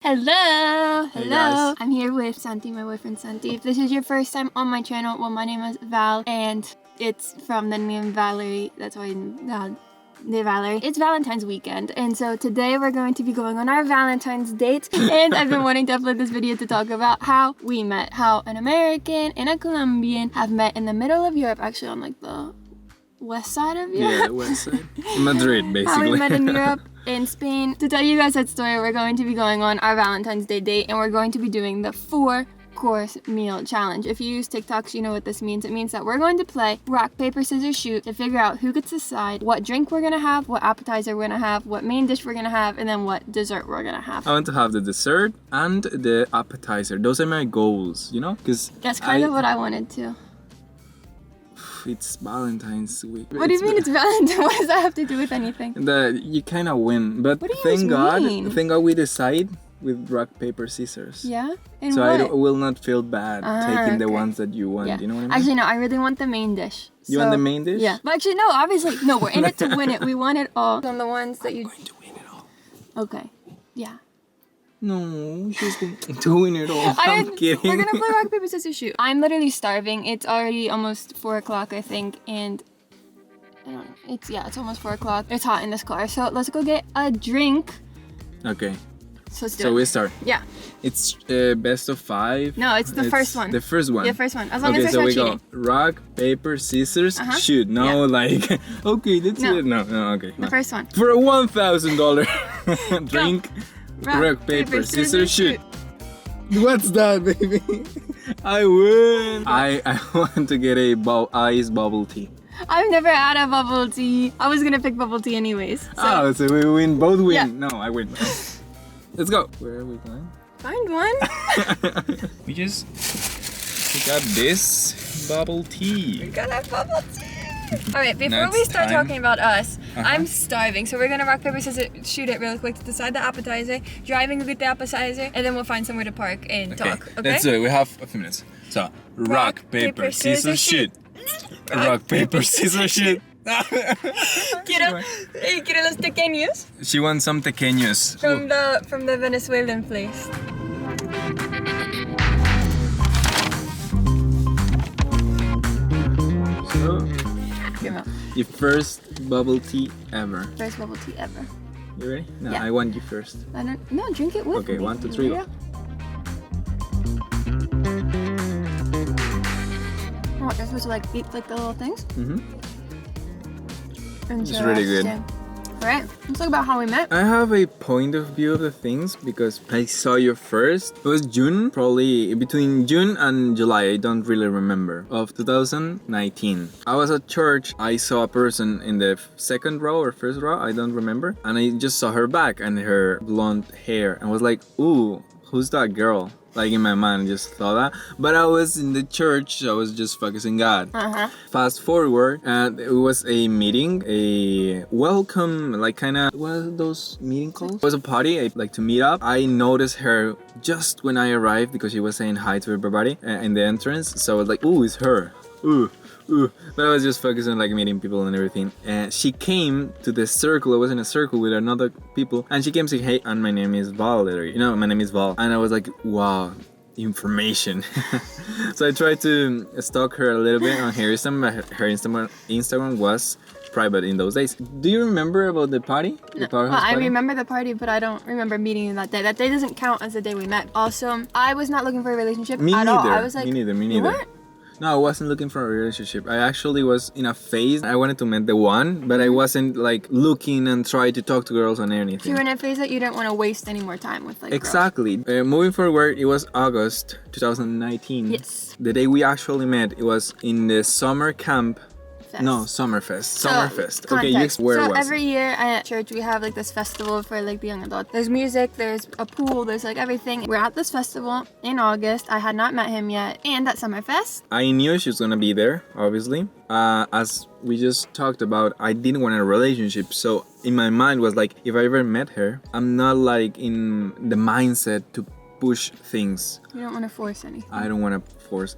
Hello! Hey Hello! guys. I'm here with Santi, my boyfriend Santi. If this is your first time on my channel, well, my name is Val, and it's from the name Valerie. That's why Valerie. It's Valentine's weekend, and so today we're going to be going on our Valentine's date, and I've been wanting to upload this video to talk about how we met, how an American and a Colombian have met in the middle of Europe, actually on like the west side of Europe. Yeah, the west side. Madrid, basically. How we met in Europe, in Spain. To tell you guys that story, we're going to be going on our Valentine's Day date, and we're going to be doing the 4-course meal challenge. If you use TikToks, you know what this means. It means that we're going to play rock, paper, scissors, shoot to figure out who gets to decide what drink we're gonna have, what appetizer we're gonna have, what main dish we're gonna have, and then what dessert we're gonna have. I want to have the dessert and the appetizer. Those are my goals, you know? Because That's kind of what I wanted to. It's Valentine's week. What do you mean it's Valentine's? What does that have to do with anything? You kind of win, but What do you thank mean? God we decide with rock, paper, scissors. Yeah? And So what? I will not feel bad taking the okay. ones that you want. Yeah. You know what I mean? Actually, no, I really want the main dish. You want the main dish? Yeah. But actually, no, obviously, no, we're in it to win it. We want it all. On the ones that you... I'm going to win it all. Okay. Yeah. No, she's going to win it all. I'm kidding. We're gonna play rock, paper, scissors, shoot. I'm literally starving. It's already almost 4 o'clock, I think, and I don't know. It's almost 4 o'clock. It's hot in this car, so let's go get a drink. Okay. So let's do So it. we start. Yeah. It's best of 5. No, it's the first one. The first one. The first one. As long Okay, as so there's we no go cheating. rock, paper, scissors, shoot. No, Yeah. like, okay, that's No. it. No, okay. The first one. For a $1,000 drink, rock, paper, scissors, shoot. What's that, baby? I win. I want to get a ice bubble tea. I've never had a bubble tea. I was gonna pick bubble tea anyways. So So we win, both win. Yeah. No, I win. Let's go. Where are we going? find one. We got this bubble tea. Gotta have bubble tea. All right, before Now we it's start time. talking about us, I'm starving, so we're gonna rock, paper, scissors, shoot it really quick to decide the appetizer, driving to get the appetizer, and then we'll find somewhere to park and talk, okay? Let's do it. We have a few minutes. So, rock, paper, scissors, shoot. Rock, paper, scissors, shoot. Quiero los pequeños She wants some pequeños. from the Venezuelan place. So, Give 'em up. your first bubble tea ever. First bubble tea ever. You ready? No, Yeah. I want you first. No, drink it with Okay, me. 1, 2, 3, go. Yeah. What, you're supposed to like eat like the little things? It's really good. Alright, let's talk about how we met. I have a point of view of the things because I saw you first. It was June, probably between June and July, I don't really remember, of 2019. I was at church, I saw a person in the second row or first row, I don't remember. And I just saw her back and her blonde hair and was like, ooh, who's that girl? Like in my mind, I just thought that. But I was in the church, I was just focusing God. Fast forward, and it was a meeting, a welcome, like kind of, what are those meeting calls? It was a party, like to meet up. I noticed her just when I arrived because she was saying hi to everybody in the entrance. So I was like, ooh, it's her. Ooh. But I was just focusing on like meeting people and everything. And she came to the circle. I was in a circle with another people, and she came saying, "Hey, and my name is Valerie. You know, my name is Val." And I was like, "Wow, information." So I tried to stalk her a little bit on her Instagram. Her Instagram was private in those days. Do you remember about the party? The Well, I party? remember the party, but I don't remember meeting you that day. That day doesn't count as the day we met. Also, I was not looking for a relationship Me at neither. all. I was like, me neither. You weren't? No, I wasn't looking for a relationship. I actually was in a phase. I wanted to meet the one, but I wasn't like looking and trying to talk to girls on So you anything. were in a phase that you didn't want to waste any more time with like girls. Exactly. Moving forward, it was August 2019. Yes. The day we actually met, it was in the summer camp. Fest. No, Summerfest. So, Summerfest. Okay, context. where so was every it? year at church we have like this festival for like the young adults. There's music, there's a pool, there's like everything. We're at this festival in August. I had not met him yet. And at Summerfest, I knew she was gonna be there, obviously. As we just talked about, I didn't want a relationship. So in my mind was like, if I ever met her, I'm not like in the mindset to push things. You don't want to force anything. I didn't want to force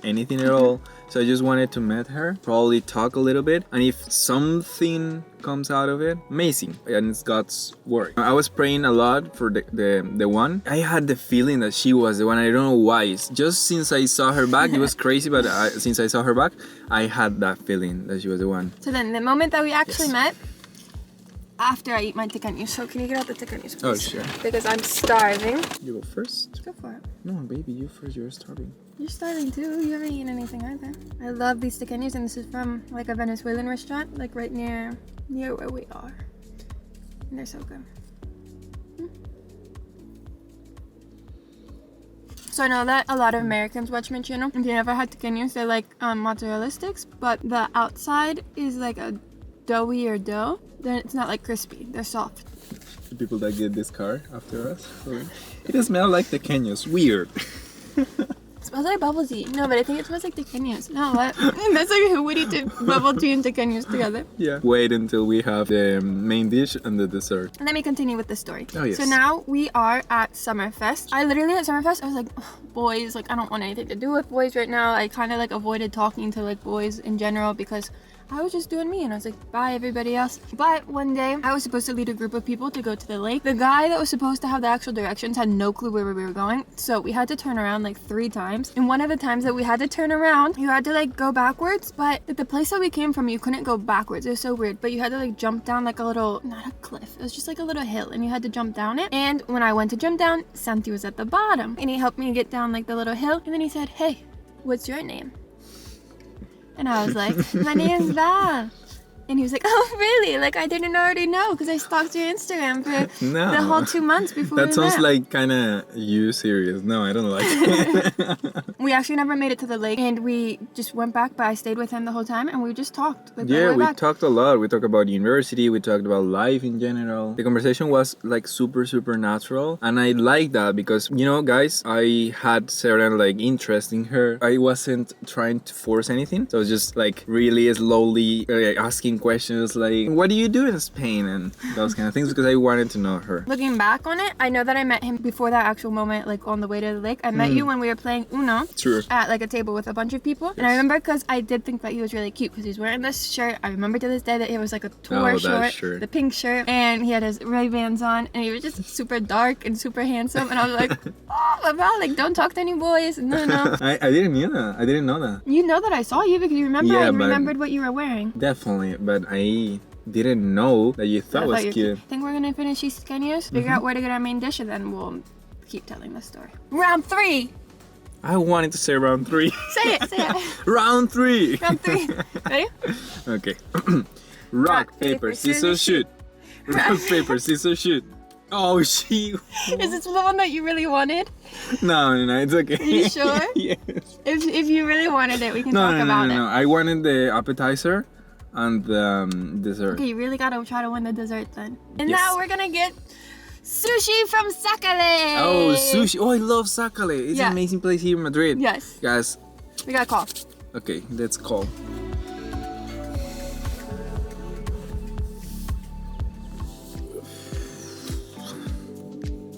anything at all. So I just wanted to meet her, probably talk a little bit, and if something comes out of it, amazing. And it's God's work. I was praying a lot for the one. I had the feeling that she was the one. I don't know why. It's just since I saw her back, it was crazy, but since I saw her back, I had that feeling that she was the one. So then the moment that we actually met, after I eat my tequeños. So can you get out the tequeños, please? Oh, sure. Because I'm starving. You go first. Go for it. No, baby, you first. You're starving. You're starving too. You haven't eaten anything either. I love these tequeños, and this is from like a Venezuelan restaurant, like right near where we are. And they're so good. So I know that a lot of Americans watch my channel. If you never had tequeños, they're like mozzarella sticks, but the outside is like a doughier dough. Then it's not like crispy. They're soft. The people that get this car after us, it smells like tequeños. Weird. It smells like bubble tea. No, but I think it smells like tequeños. No, what? That's like who would eat bubble tea and tequeños together. Yeah. Wait until we have the main dish and the dessert. Let me continue with the story. Oh, yes. So now we are at Summerfest. I literally at Summerfest, I was like, oh, boys, like I don't want anything to do with boys right now. I kind of like avoided talking to like boys in general because I was just doing me, and I was like, bye everybody else. But one day I was supposed to lead a group of people to go to the lake. The guy that was supposed to have the actual directions had no clue where we were going, so we had to turn around like 3 times. And one of the times that we had to turn around, you had to like go backwards, but at the place that we came from, you couldn't go backwards. It was so weird, but you had to like jump down like a little, not a cliff, it was just like a little hill, and you had to jump down it. And when I went to jump down, Santi was at the bottom, and he helped me get down like the little hill, and then he said, hey, what's your name? And I was like, my name's Val. And he was like, oh, really? Like, I didn't already know because I stalked your Instagram for the whole 2 months before we met. That sounds like kind of you serious. No, I don't like it. We actually never made it to the lake, and we just went back, but I stayed with him the whole time, and we just talked. Like, yeah, we talked a lot. We talked about university. We talked about life in general. The conversation was like super, super natural. And I like that because, you know, guys, I had certain like interest in her. I wasn't trying to force anything. So I was just like really slowly asking questions like, what do you do in Spain? And those kind of things because I wanted to know her. Looking back on it, I know that I met him before that actual moment, like on the way to the lake. I met you when we were playing Uno. True. At like a table with a bunch of people. Yes. And I remember because I did think that he was really cute because he's wearing this shirt. I remember to this day that it was like a tour shirt, the pink shirt, and he had his Ray-Bans on, and he was just super dark and super handsome. And I was like, oh, Val, like don't talk to any boys. No. I didn't know that. I didn't know that. You know that I saw you because you remember I remembered what you were wearing. Definitely, but I didn't know that you thought was cute. I think we're gonna finish these tequeños, figure out where to get our main dish, and then we'll keep telling the story. Round 3. I wanted to say round 3. Say it. Round 3. Round 3. Ready? Okay. Rock, paper, scissors, shoot. Rock, paper, scissors, shoot. Oh, she. Is this the one that you really wanted? No, it's okay. Are you sure? Yes. If you really wanted it, we can talk about it. No. I wanted the appetizer and the dessert. Okay, you really gotta try to win the dessert then. And now we're gonna get sushi from Sakale. Oh, sushi. Oh, I love Sakale. It's an amazing place here in Madrid. Yes. Guys. We gotta call. Okay, let's call.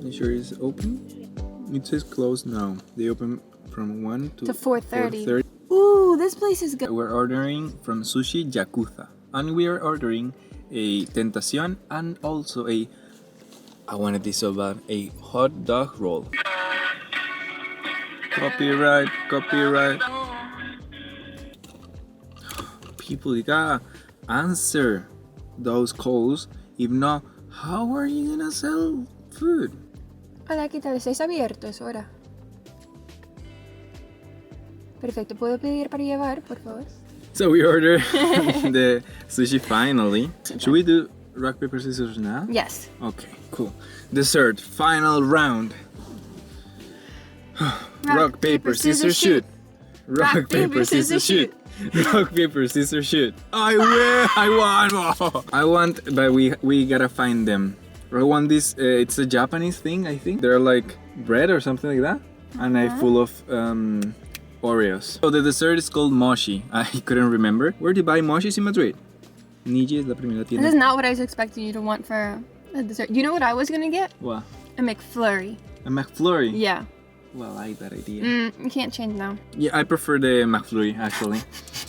You sure it's open? It says closed now. They open from 1 to 4:30. Ooh, this place is good. We're ordering from Sushi Yakuza. And we are ordering a Tentacion and also I wanted this so bad, a hot dog roll. Copyright. People, you gotta answer those calls. If not, how are you gonna sell food? Hola, ¿qué tal? ¿Estáis abiertos ahora? Perfecto, ¿puedo pedir para llevar, por favor? So we ordered the sushi finally. Should we do rock, paper, scissors now? Yes. Okay, cool. Dessert, final round. Rock, paper, scissors, shoot. Rock, paper, scissors, shoot. Rock, paper, scissors, shoot. I win! I won! I want, but we gotta find them. I want this, it's a Japanese thing, I think. They're like bread or something like that. And a full of Oreos. So the dessert is called mochi. I couldn't remember. Where do you buy mochis in Madrid? Niji es la primera tienda. This is not what I was expecting you to want for a dessert. You know what I was gonna get? What? A McFlurry. A McFlurry? Yeah. Well, I like that idea. You can't change now. Yeah, I prefer the McFlurry, actually.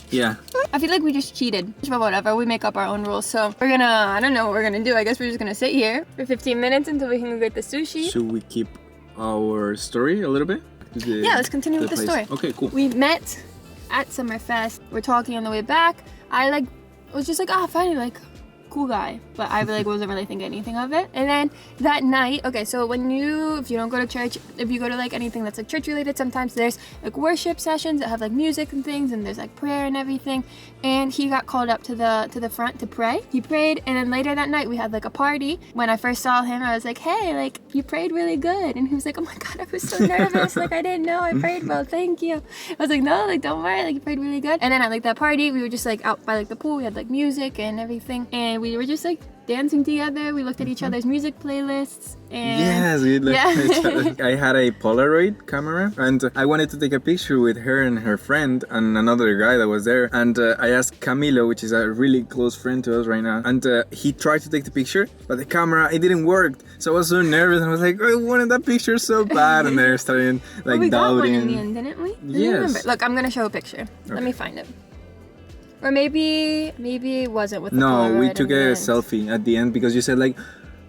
Yeah. I feel like we just cheated. But whatever, we make up our own rules. So we're gonna, I don't know what we're gonna do. I guess we're just gonna sit here for 15 minutes until we can go get the sushi. Should we keep our story a little bit? Yeah, let's continue with the story. Okay, cool. We met at Summerfest. We're talking on the way back. I was just like, oh, finally, like, cool guy, but I wasn't really thinking anything of it. And then that night, okay, so if you don't go to church, if you go to like anything that's like church related, sometimes there's like worship sessions that have like music and things, and there's like prayer and everything. And he got called up to the front to pray. He prayed, and then later that night we had like a party. When I first saw him, I was like, hey, like, you prayed really good. And he was like, oh my god, I was so nervous. Like, I didn't know I prayed well, thank you. I was like, no, like, don't worry, like, you prayed really good. And then at like that party, we were just like out by like the pool. We had like music and everything, and we were just like dancing together. We looked at each other's music playlists, and yes, we looked at each other. I had a Polaroid camera, and I wanted to take a picture with her and her friend and another guy that was there. And I asked Camilo, which is a really close friend to us right now, and he tried to take the picture, but the camera, it didn't work. So I was so nervous, and I was like, I wanted that picture so bad. And they started like we got doubting. one in the end, didn't we? Yes. Look, I'm gonna show a picture. Let me find it. Or maybe it wasn't with the No, Polaroid we took in the a end. selfie at the end because you said like,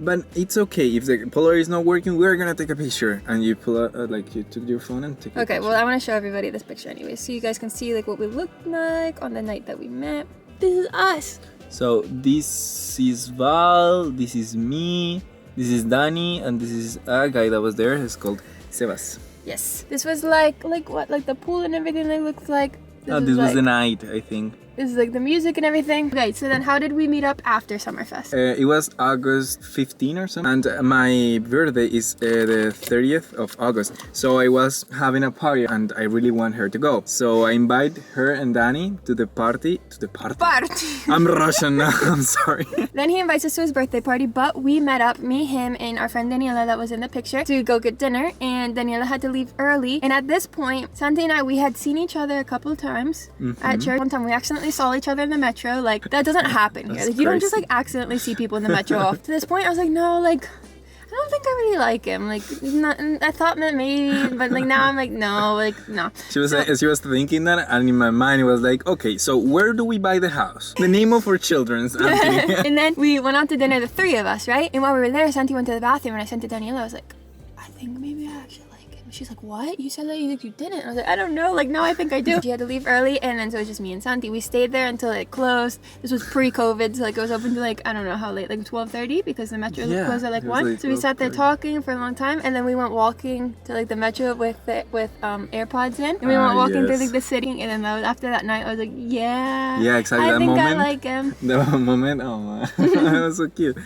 but it's okay if the Polaroid is not working. We're gonna take a picture, and you pull out you took your phone and took. Okay, well, I want to show everybody this picture anyway, so you guys can see like what we looked like on the night that we met. This is us. So this is Val, this is me, this is Danny, and this is a guy that was there. He's called Sebas. Yes. This was like what, like the pool and everything. Like looked like. This was the night, I think. This is like the music and everything. Okay, so then how did we meet up after Summerfest? It was August 15 or something, and my birthday is the 30th of August. So I was having a party, and I really want her to go. So I invite her and Danny to the party. Party. I'm Russian now. I'm sorry. Then he invites us to his birthday party, but we met up, me, him, and our friend Daniela that was in the picture, to go get dinner. And Daniela had to leave early. And at this point, Santi and I, we had seen each other a couple of times at church. One time we accidentally saw each other in the metro. Like, that doesn't happen here. Like, you don't just like accidentally see people in the metro off. To this point, I was like, no, like, I don't think I really like him. Like, not, I thought that maybe, but like now I'm like, no, like, no. She was thinking that, and in my mind it was like, okay, so where do we buy the house? The name of our children's. And then we went out to dinner, the three of us, right? And while we were there, Santi went to the bathroom, and I sent to Daniela. I was like, I think maybe I actually like him. She's like, what? You said that you didn't. I was like, I don't know. Like, no, I think I do. She had to leave early, and then so it was just me and Santi. We stayed there until it closed. This was pre-COVID, so like it was open to like, I don't know how late, like 12:30, because the metro closed at like 1. Like so we sat there talking for a long time, and then we went walking to like the metro with AirPods in, and we went walking through like the city. And then after that night, I was like, yeah, exactly. I think I like him. The moment, oh man, that was so cute.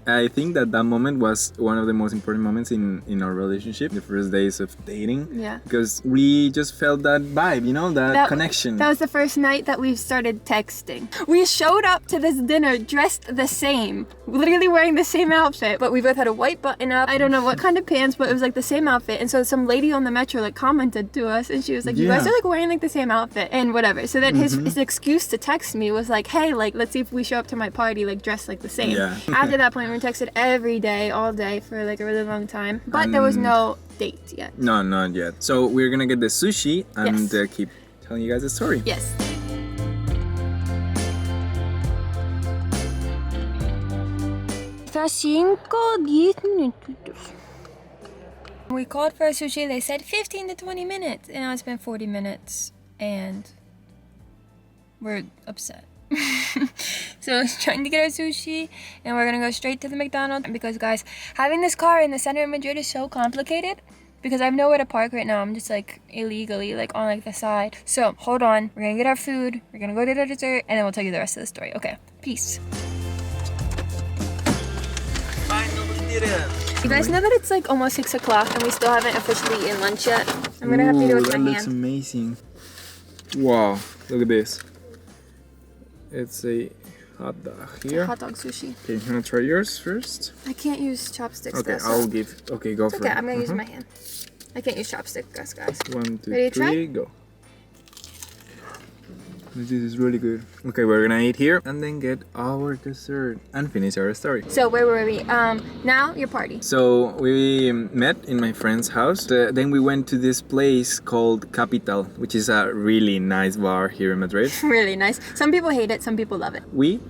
I think that moment was one of the most important moments in our relationship, the first days of dating. Yeah. Because we just felt that vibe, you know, that connection. That was the first night that we started texting. We showed up to this dinner dressed the same, literally wearing the same outfit, but we both had a white button up. I don't know what kind of pants, but it was like the same outfit. And so some lady on the metro like commented to us, and she was like, you guys are like wearing like the same outfit and whatever. So then his excuse to text me was like, hey, like, let's see if we show up to my party like dressed like the same. Yeah. After that point, we texted every day, all day for like a really long time, but there was no date yet. No, not yet. So we're gonna get the sushi and keep telling you guys the story. Yes. We called for a sushi. They said 15 to 20 minutes, and now it's been 40 minutes, and we're upset. So I was trying to get our sushi, and we're gonna go straight to the McDonald's because, guys, having this car in the center of Madrid is so complicated because I have nowhere to park right now. I'm just like illegally like on like the side. So hold on, we're gonna get our food, we're gonna go to the dessert, and then we'll tell you the rest of the story. Okay, peace. Finally did it. You guys know that it's like almost 6 o'clock and we still haven't officially eaten lunch yet? I'm gonna have to do it with that my looks hand. amazing. Wow, look at this. It's a hot dog here. Hot dog sushi. Okay, you wanna try yours first? I can't use chopsticks. Okay, guys, so- I'll give. Okay, go for it. Okay, I'm gonna use my hand. I can't use chopsticks, guys. 1, 2, Ready to 3, try? go. This is really good. Okay, we're gonna eat here and then get our dessert and finish our story. So where were we? Now your party. So we met in my friend's house. Then we went to this place called Capital, which is a really nice bar here in Madrid. Really nice. Some people hate it, some people love it. We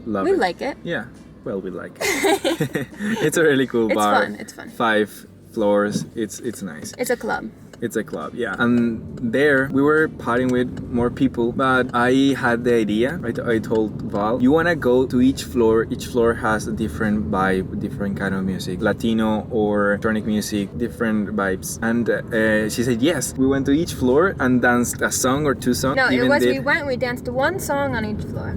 love We it. like it. Yeah, well, we like it. It's a really cool bar. It's fun. 5 floors. It's nice. It's a club. It's a club, yeah. And there we were partying with more people, but I had the idea. I told Val, you wanna go to each floor. Each floor has a different vibe, different kind of music, Latino or electronic music, different vibes. And she said yes. We went to each floor and danced a song or 2 songs. No, it was we danced one song on each floor.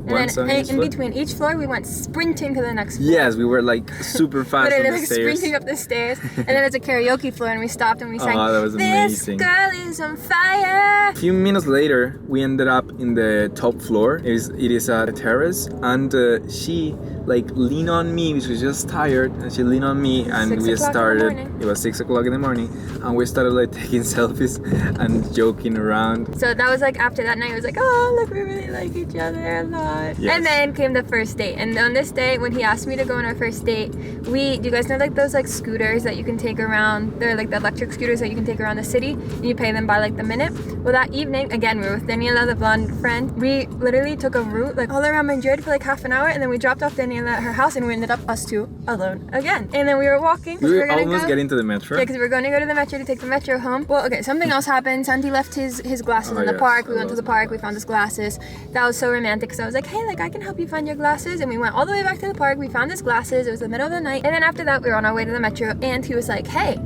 One song each floor? Between each floor, we went sprinting to the next floor. Yes, we were like super fast on the like stairs. sprinting up the stairs. And then it's a karaoke floor and we stopped and we sang, that was amazing. This girl is on fire. A few minutes later, we ended up in the top floor. It is a terrace, and she like leaned on me. She was just tired, and she leaned on me, and we started. It was 6 o'clock in the morning, and we started like taking selfies and joking around. So that was like after that night, it was like, oh look, we really like each other a lot. Yes. And then came the first date, and on this day, when he asked me to go on our first date, do you guys know like those like scooters that you can take around? They're like the electric scooters that you can take around the city, and you pay them by like the minute. Well, that evening, again, we were with Daniela, the blonde friend. We literally took a route like all around Madrid for like half an hour, and then we dropped off Daniela at her house, and we ended up us two alone again. And then we were walking. We were almost getting to the metro. Yeah, because we were going to go to the metro to take the metro home. Well, okay, something else happened. Santi left his glasses in the park. We went to the park. We found his glasses. That was so romantic because I was like, hey, like I can help you find your glasses. And we went all the way back to the park. We found his glasses. It was the middle of the night. And then after that, we were on our way to the metro. And he was like, hey,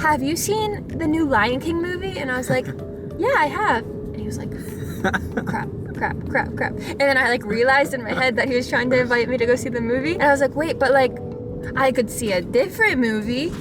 have you seen the new Lion King movie? And I was like, yeah, I have. And he was like, crap. And then I like realized in my head that he was trying to invite me to go see the movie. And I was like, wait, but like, I could see a different movie.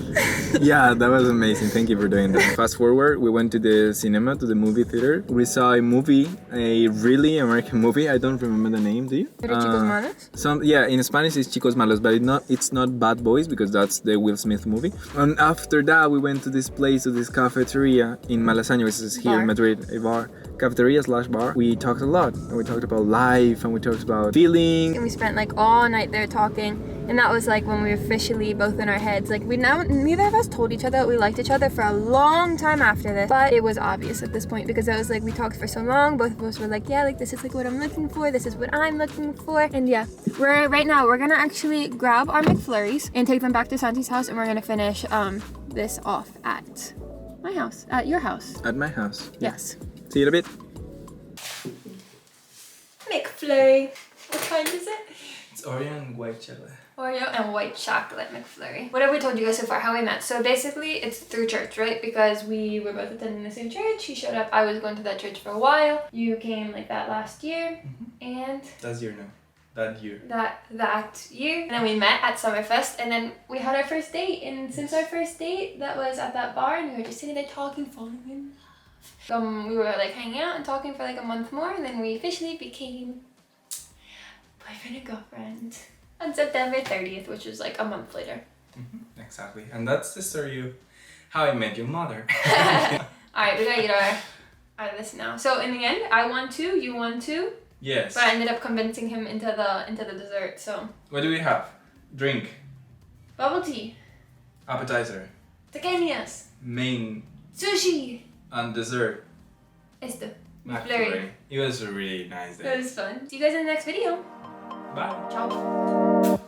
Yeah, that was amazing. Thank you for doing that. Fast forward, we went to the cinema, to the movie theater. We saw a movie, a really American movie. I don't remember the name, do you? Chicos Malos? Yeah, in Spanish it's Chicos Malos, but it's not Bad Boys because that's the Will Smith movie. And after that, we went to this place, to this cafeteria in Malasaña, which is here in Madrid, a bar. Cafeteria/bar. We talked a lot, and we talked about life, and we talked about feeling. And we spent like all night there talking, and that was like when we were officially both in our heads. Like neither of us told each other that we liked each other for a long time after this, but it was obvious at this point because it was like we talked for so long. Both of us were like, yeah, like this is like what I'm looking for. This is what I'm looking for, and yeah, right now we're gonna actually grab our McFlurries and take them back to Santi's house, and we're gonna finish this off at my house, at your house. At my house. Yes. See you in a bit. McFlurry. What kind is it? It's Oreo and white chocolate. Oreo and white chocolate McFlurry. What have we told you guys so far how we met? So basically it's through church, right? Because we were both attending the same church. He showed up. I was going to that church for a while. You came like that last year. And That year. That year. And then we met at Summerfest, and then we had our first date. And since our first date, that was at that bar, and we were just sitting there talking, falling in love. We were like hanging out and talking for like a month more, and then we officially became boyfriend and girlfriend on September 30th, which was like a month later. Exactly. And that's the story of how I met your mother. Alright, we gotta get our this now. So in the end, I won 2, you won 2. Yes. But I ended up convincing him into the dessert, so. What do we have? Drink. Bubble tea. Appetizer. Pequeñas. Main. Sushi. And dessert. McFlurry. It was a really nice day. It was fun. See you guys in the next video. Bye. Ciao.